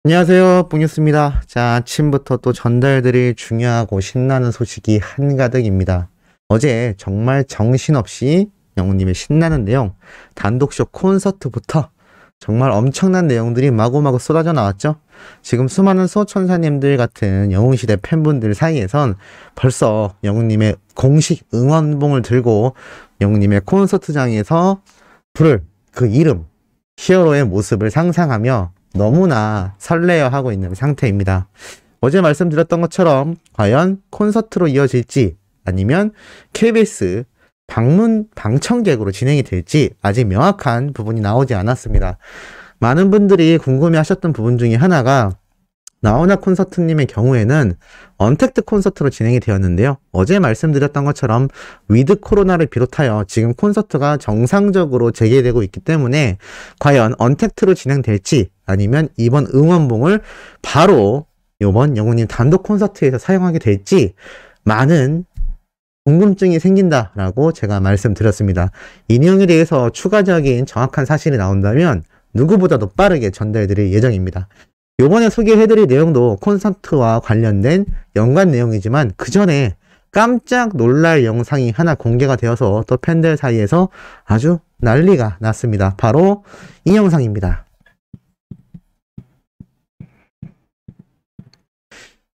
안녕하세요, 뽕뉴스입니다. 자, 아침부터 또 전달드릴 중요하고 신나는 소식이 한가득입니다. 어제 정말 정신없이 영우님의 신나는 내용, 단독쇼 콘서트부터 정말 엄청난 내용들이 마구마구 쏟아져 나왔죠. 지금 수많은 수호천사님들 같은 영웅시대 팬분들 사이에선 벌써 영웅님의 공식 응원봉을 들고 영웅님의 콘서트장에서 부를 그 이름, 히어로의 모습을 상상하며 너무나 설레어하고 있는 상태입니다. 어제 말씀드렸던 것처럼 과연 콘서트로 이어질지 아니면 KBS 방청객으로 진행이 될지 아직 명확한 부분이 나오지 않았습니다. 많은 분들이 궁금해하셨던 부분 중에 하나가 나훈아 콘서트님의 경우에는 언택트 콘서트로 진행이 되었는데요. 어제 말씀드렸던 것처럼 위드 코로나를 비롯하여 지금 콘서트가 정상적으로 재개되고 있기 때문에 과연 언택트로 진행될지 아니면 이번 응원봉을 바로 이번 영웅님 단독 콘서트에서 사용하게 될지 많은 궁금증이 생긴다라고 제가 말씀드렸습니다. 이 내용에 대해서 추가적인 정확한 사실이 나온다면 누구보다도 빠르게 전달드릴 예정입니다. 요번에 소개해드릴 내용도 콘서트와 관련된 연관 내용이지만 그 전에 깜짝 놀랄 영상이 하나 공개가 되어서 또 팬들 사이에서 아주 난리가 났습니다. 바로 이 영상입니다.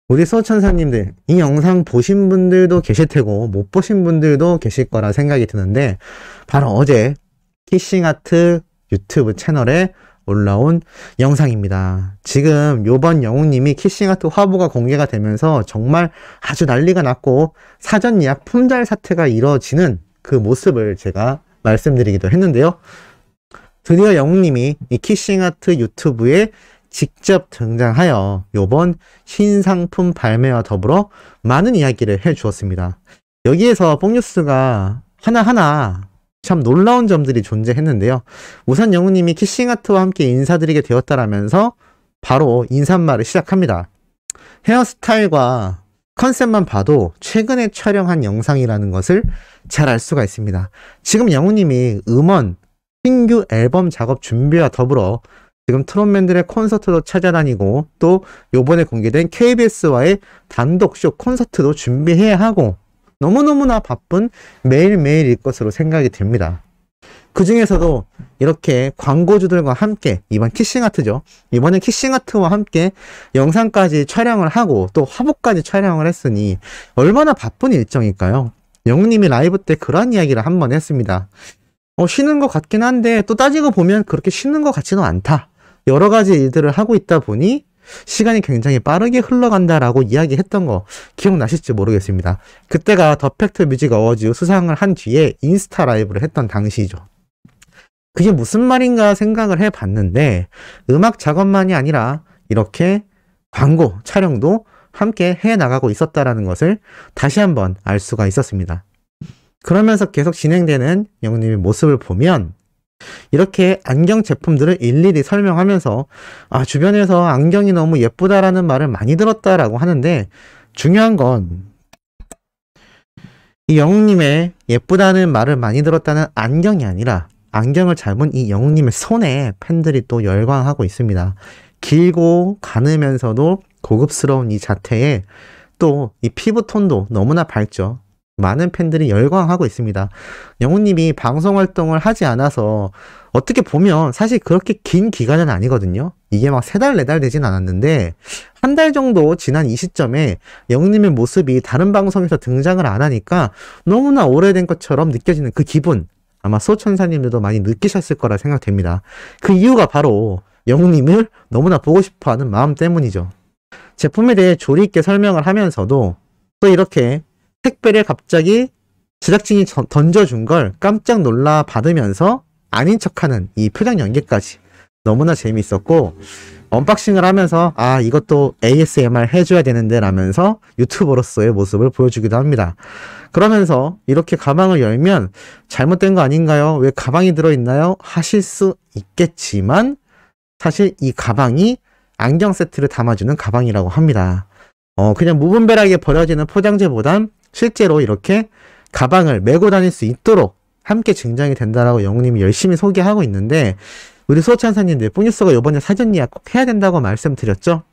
우리 수호천사님들, 이 영상 보신 분들도 계실 테고 못 보신 분들도 계실 거라 생각이 드는데 바로 어제 키싱아트 유튜브 채널에 올라온 영상입니다. 지금 요번 영웅님이 키싱아트 화보가 공개가 되면서 정말 아주 난리가 났고 사전 예약 품절 사태가 이뤄지는 그 모습을 제가 말씀드리기도 했는데요. 드디어 영웅님이 이 키싱아트 유튜브에 직접 등장하여 요번 신상품 발매와 더불어 많은 이야기를 해주었습니다. 여기에서 뽕뉴스가 하나하나 참 놀라운 점들이 존재했는데요. 우선 영웅님이 키싱아트와 함께 인사드리게 되었다라면서 바로 인사말을 시작합니다. 헤어스타일과 컨셉만 봐도 최근에 촬영한 영상이라는 것을 잘 알 수가 있습니다. 지금 영웅님이 음원, 신규 앨범 작업 준비와 더불어 지금 트롯맨들의 콘서트도 찾아다니고 또 요번에 공개된 KBS와의 단독쇼 콘서트도 준비해야 하고 너무너무나 바쁜 매일매일일 것으로 생각이 됩니다. 그 중에서도 이렇게 광고주들과 함께 이번 키싱아트죠. 이번에 키싱아트와 함께 영상까지 촬영을 하고 또 화보까지 촬영을 했으니 얼마나 바쁜 일정일까요? 영웅님이 라이브 때 그런 이야기를 한번 했습니다. 쉬는 것 같긴 한데 또 따지고 보면 그렇게 쉬는 것 같지는 않다. 여러 가지 일들을 하고 있다 보니 시간이 굉장히 빠르게 흘러간다라고 이야기했던 거 기억나실지 모르겠습니다. 그때가 더 팩트 뮤직 어워즈 수상을 한 뒤에 인스타 라이브를 했던 당시죠. 그게 무슨 말인가 생각을 해봤는데 음악 작업만이 아니라 이렇게 광고 촬영도 함께 해나가고 있었다라는 것을 다시 한번 알 수가 있었습니다. 그러면서 계속 진행되는 영웅님의 모습을 보면 이렇게 안경 제품들을 일일이 설명하면서 주변에서 안경이 너무 예쁘다라는 말을 많이 들었다라고 하는데 중요한 건 이 영웅님의 예쁘다는 말을 많이 들었다는 안경이 아니라 안경을 잡은 이 영웅님의 손에 팬들이 또 열광하고 있습니다. 길고 가늘면서도 고급스러운 이 자태에 또 이 피부톤도 너무나 밝죠. 많은 팬들이 열광하고 있습니다. 영웅님이 방송 활동을 하지 않아서 어떻게 보면 사실 그렇게 긴 기간은 아니거든요. 이게 막 3달, 4달 되진 않았는데 한 달 정도 지난 이 시점에 영웅님의 모습이 다른 방송에서 등장을 안 하니까 너무나 오래된 것처럼 느껴지는 그 기분 아마 수호천사님들도 많이 느끼셨을 거라 생각됩니다. 그 이유가 바로 영웅님을 너무나 보고 싶어하는 마음 때문이죠. 제품에 대해 조리 있게 설명을 하면서도 또 이렇게 택배를 갑자기 제작진이 던져준 걸 깜짝 놀라 받으면서 아닌 척하는 이 표정 연기까지 너무나 재미있었고 언박싱을 하면서 이것도 ASMR 해줘야 되는데 라면서 유튜버로서의 모습을 보여주기도 합니다. 그러면서 이렇게 가방을 열면 잘못된 거 아닌가요? 왜 가방이 들어있나요? 하실 수 있겠지만 사실 이 가방이 안경 세트를 담아주는 가방이라고 합니다. 그냥 무분별하게 버려지는 포장재보단 실제로 이렇게 가방을 메고 다닐 수 있도록 함께 증정이 된다라고 영웅님이 열심히 소개하고 있는데 우리 수호천사님들, 뽕뉴스가 이번에 사전 예약 꼭 해야 된다고 말씀드렸죠?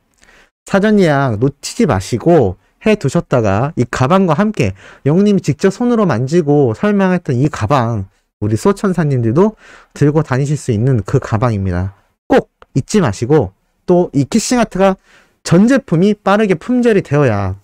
사전 예약 놓치지 마시고 해 두셨다가 이 가방과 함께 영님이 직접 손으로 만지고 설명했던 이 가방, 우리 수호천사님들도 들고 다니실 수 있는 그 가방입니다. 꼭 잊지 마시고, 또 이 키싱아트가 전 제품이 빠르게 품절이 되어야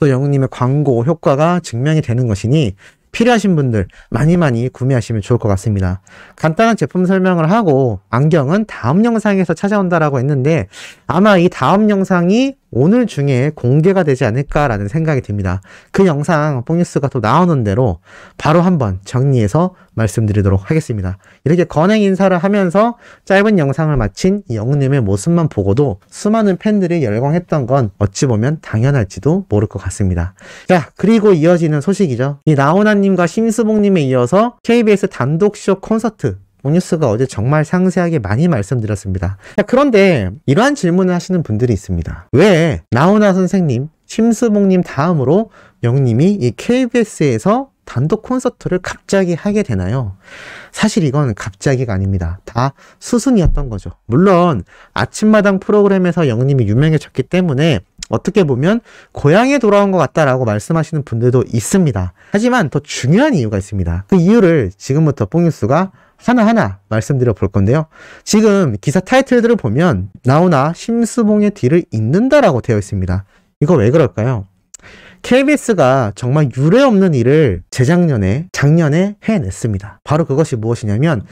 또 영웅님의 광고 효과가 증명이 되는 것이니 필요하신 분들 많이 구매하시면 좋을 것 같습니다. 간단한 제품 설명을 하고 안경은 다음 영상에서 찾아온다라고 했는데 아마 이 다음 영상이 오늘 중에 공개가 되지 않을까라는 생각이 듭니다. 그 영상 뽕뉴스가 또 나오는 대로 바로 한번 정리해서 말씀드리도록 하겠습니다. 이렇게 건행 인사를 하면서 짧은 영상을 마친 영웅님의 모습만 보고도 수많은 팬들이 열광했던 건 어찌 보면 당연할지도 모를 것 같습니다. 자, 그리고 이어지는 소식이죠. 이 나훈아님과 심수봉님에 이어서 KBS 단독쇼 콘서트, 뽕뉴스가 어제 정말 상세하게 많이 말씀드렸습니다. 자, 그런데 이러한 질문을 하시는 분들이 있습니다. 왜 나훈아 선생님, 심수봉님 다음으로 영님이 이 KBS에서 단독 콘서트를 갑자기 하게 되나요? 사실 이건 갑자기가 아닙니다. 다 수순이었던 거죠. 물론 아침마당 프로그램에서 영님이 유명해졌기 때문에 어떻게 보면 고향에 돌아온 것 같다라고 말씀하시는 분들도 있습니다. 하지만 더 중요한 이유가 있습니다. 그 이유를 지금부터 뽕뉴스가 하나하나 말씀드려 볼 건데요. 지금 기사 타이틀들을 보면 나훈아 심수봉의 뒤를 잇는다라고 되어 있습니다. 이거 왜 그럴까요? KBS가 정말 유례없는 일을 작년에 해냈습니다. 바로 그것이 무엇이냐면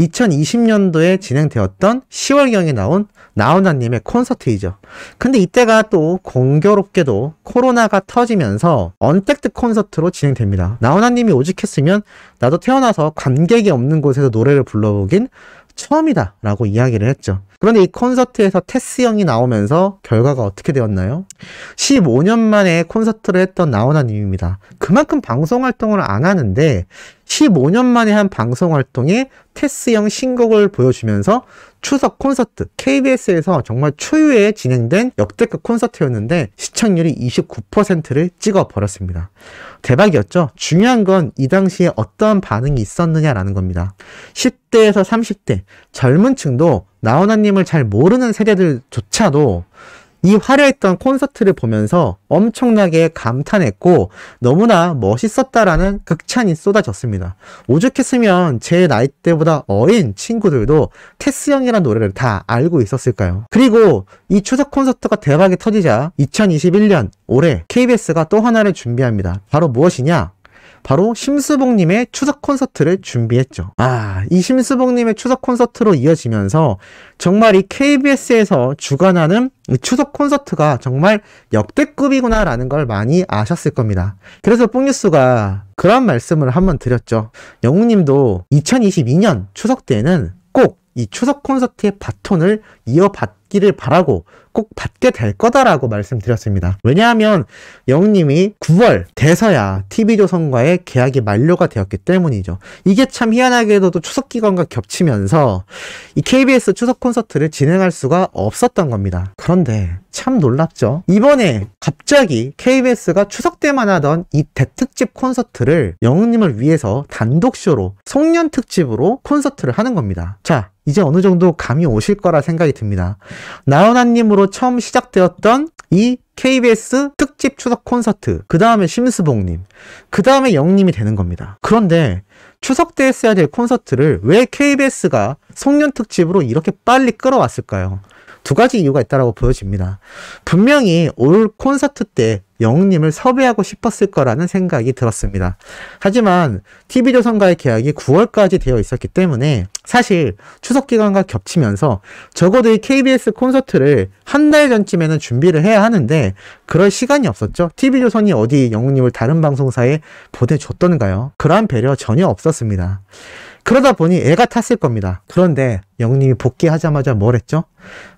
2020년도에 진행되었던 10월경에 나온 나훈아님의 콘서트이죠. 근데 이때가 또 공교롭게도 코로나가 터지면서 언택트 콘서트로 진행됩니다. 나훈아님이 오직했으면 나도 태어나서 관객이 없는 곳에서 노래를 불러보긴 처음이다 라고 이야기를 했죠. 그런데 이 콘서트에서 테스 형이 나오면서 결과가 어떻게 되었나요? 15년 만에 콘서트를 했던 나훈아님입니다. 그만큼 방송 활동을 안 하는데 15년 만에 한 방송 활동에 테스 형 신곡을 보여주면서 추석 콘서트, KBS에서 정말 초유의 진행된 역대급 콘서트였는데 시청률이 29%를 찍어버렸습니다. 대박이었죠? 중요한 건 이 당시에 어떠한 반응이 있었느냐라는 겁니다. 10대에서 30대 젊은 층도 나훈아님을 잘 모르는 세대들조차도 이 화려했던 콘서트를 보면서 엄청나게 감탄했고 너무나 멋있었다라는 극찬이 쏟아졌습니다. 오죽했으면 제 나이대보다 어린 친구들도 테스 형이라는 노래를 다 알고 있었을까요? 그리고 이 추석 콘서트가 대박이 터지자 2021년 올해 KBS가 또 하나를 준비합니다. 바로 무엇이냐? 바로 심수봉님의 추석 콘서트를 준비했죠. 이 심수봉님의 추석 콘서트로 이어지면서 정말 이 KBS에서 주관하는 이 추석 콘서트가 정말 역대급이구나 라는 걸 많이 아셨을 겁니다. 그래서 뽕뉴스가 그런 말씀을 한번 드렸죠. 영웅님도 2022년 추석 때는 꼭 이 추석 콘서트의 바톤을 이어받기를 바라고 꼭 받게 될 거다라고 말씀드렸습니다. 왜냐하면 영웅님이 9월 돼서야 TV조선과의 계약이 만료가 되었기 때문이죠. 이게 참 희한하게도 추석 기간과 겹치면서 이 KBS 추석 콘서트를 진행할 수가 없었던 겁니다. 그런데 참 놀랍죠. 이번에 갑자기 KBS가 추석 때만 하던 이 대특집 콘서트를 영웅님을 위해서 단독쇼로 송년 특집으로 콘서트를 하는 겁니다. 자, 이제 어느 정도 감이 오실 거라 생각이 듭니다. 나훈아님으로 처음 시작되었던 이 KBS 특집 추석 콘서트, 그 다음에 심수봉님, 그 다음에 영웅님이 되는 겁니다. 그런데 추석 때 했어야 될 콘서트를 왜 KBS가 송년 특집으로 이렇게 빨리 끌어왔을까요? 두 가지 이유가 있다고 보여집니다. 분명히 올 콘서트 때 영웅님을 섭외하고 싶었을 거라는 생각이 들었습니다. 하지만 TV조선과의 계약이 9월까지 되어 있었기 때문에 사실 추석 기간과 겹치면서 적어도 이 KBS 콘서트를 한 달 전쯤에는 준비를 해야 하는데 그럴 시간이 없었죠. TV조선이 어디 영웅님을 다른 방송사에 보내줬던가요? 그러한 배려 전혀 없었습니다. 그러다 보니 애가 탔을 겁니다. 그런데 영웅님이 복귀하자마자 뭘 했죠?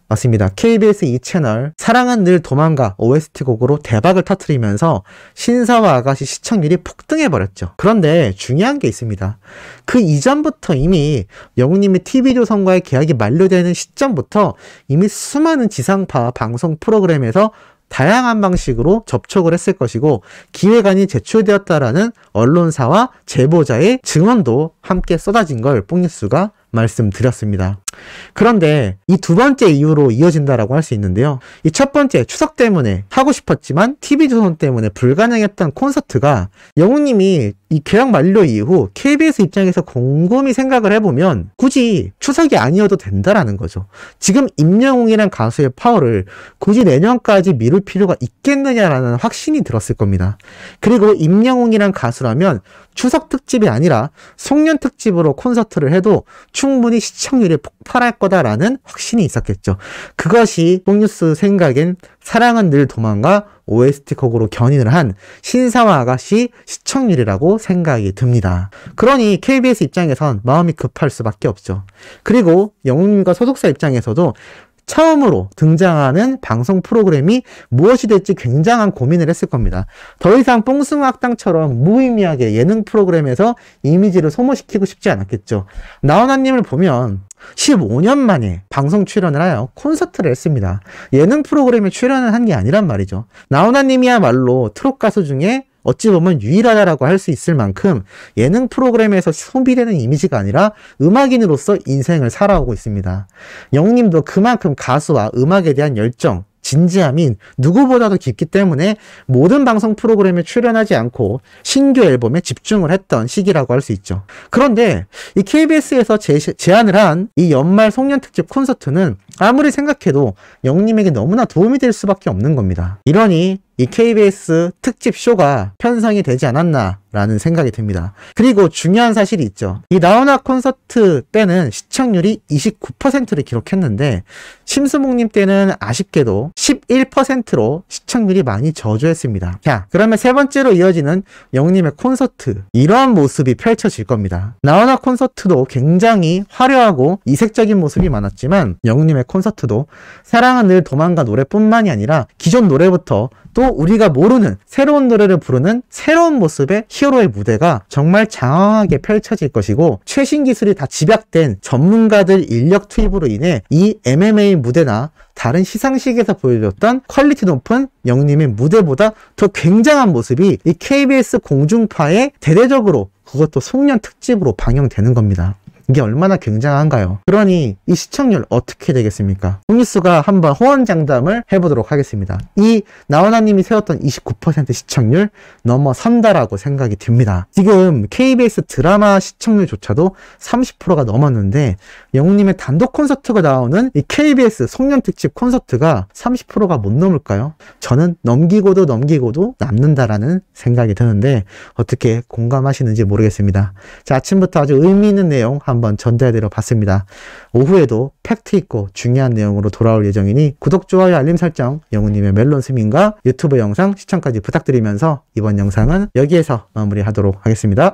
맞습니다. KBS 2채널 사랑은 늘 도망가 OST 곡으로 대박을 터뜨리면서 신사와 아가씨 시청률이 폭등해버렸죠. 그런데 중요한 게 있습니다. 그 이전부터 이미 영웅님이 TV조선과의 계약이 만료되는 시점부터 이미 수많은 지상파 방송 프로그램에서 다양한 방식으로 접촉을 했을 것이고 기획안이 제출되었다라는 언론사와 제보자의 증언도 함께 쏟아진 걸 뽕뉴스가 말씀드렸습니다. 그런데 이 두 번째 이유로 이어진다라고 할 수 있는데요. 이 첫 번째 추석 때문에 하고 싶었지만 TV조선 때문에 불가능했던 콘서트가 영웅님이 이 계약 만료 이후 KBS 입장에서 곰곰이 생각을 해보면 굳이 추석이 아니어도 된다라는 거죠. 지금 임영웅이란 가수의 파워를 굳이 내년까지 미룰 필요가 있겠느냐라는 확신이 들었을 겁니다. 그리고 임영웅이란 가수라면 추석 특집이 아니라 송년 특집으로 콘서트를 해도 충분히 시청률이 폭발할 거다라는 확신이 있었겠죠. 그것이 뽕뉴스 생각엔 사랑은 늘 도망가 OST 곡으로 견인을 한 신사와 아가씨 시청률이라고 생각이 듭니다. 그러니 KBS 입장에선 마음이 급할 수밖에 없죠. 그리고 영웅님과 소속사 입장에서도 처음으로 등장하는 방송 프로그램이 무엇이 될지 굉장한 고민을 했을 겁니다. 더 이상 뽕숭아 학당처럼 무의미하게 예능 프로그램에서 이미지를 소모시키고 싶지 않았겠죠. 나훈아님을 보면 15년 만에 방송 출연을 하여 콘서트를 했습니다. 예능 프로그램에 출연을 한 게 아니란 말이죠. 나훈아님이야말로 트롯 가수 중에 어찌 보면 유일하다라고 할 수 있을 만큼 예능 프로그램에서 소비되는 이미지가 아니라 음악인으로서 인생을 살아오고 있습니다. 영님도 그만큼 가수와 음악에 대한 열정, 진지함이 누구보다도 깊기 때문에 모든 방송 프로그램에 출연하지 않고 신규 앨범에 집중을 했던 시기라고 할 수 있죠. 그런데 이 KBS에서 제안을 한 이 연말 송년특집 콘서트는 아무리 생각해도 영님에게 너무나 도움이 될 수밖에 없는 겁니다. 이러니 이 KBS 특집 쇼가 편성이 되지 않았나라는 생각이 듭니다. 그리고 중요한 사실이 있죠. 이 나훈아 콘서트 때는 시청률이 29%를 기록했는데 심수봉님 때는 아쉽게도 11%로 시청률이 많이 저조했습니다. 자, 그러면 세 번째로 이어지는 영님의 콘서트, 이러한 모습이 펼쳐질 겁니다. 나훈아 콘서트도 굉장히 화려하고 이색적인 모습이 많았지만 영님의 콘서트도 사랑은 늘 도망가 노래뿐만이 아니라 기존 노래부터 또 우리가 모르는 새로운 노래를 부르는 새로운 모습의 히어로의 무대가 정말 장황하게 펼쳐질 것이고, 최신 기술이 다 집약된 전문가들 인력 투입으로 인해 이 MMA 무대나 다른 시상식에서 보여줬던 퀄리티 높은 영님의 무대보다 더 굉장한 모습이 이 KBS 공중파에 대대적으로, 그것도 송년 특집으로 방영되는 겁니다. 이게 얼마나 굉장한가요? 그러니 이 시청률 어떻게 되겠습니까? 뽕뉴스가 한번 호언장담을 해보도록 하겠습니다. 이 나훈아님이 세웠던 29% 시청률 넘어선다라고 생각이 듭니다. 지금 KBS 드라마 시청률조차도 30%가 넘었는데 영웅님의 단독 콘서트가 나오는 이 KBS 송년특집 콘서트가 30%가 못 넘을까요? 저는 넘기고도 남는다라는 생각이 드는데 어떻게 공감하시는지 모르겠습니다. 자, 아침부터 아주 의미 있는 내용 한번 전달해드려 봤습니다. 오후에도 팩트 있고 중요한 내용으로 돌아올 예정이니 구독, 좋아요, 알림 설정, 영웅님의 멜론 스밍과 유튜브 영상 시청까지 부탁드리면서 이번 영상은 여기에서 마무리하도록 하겠습니다.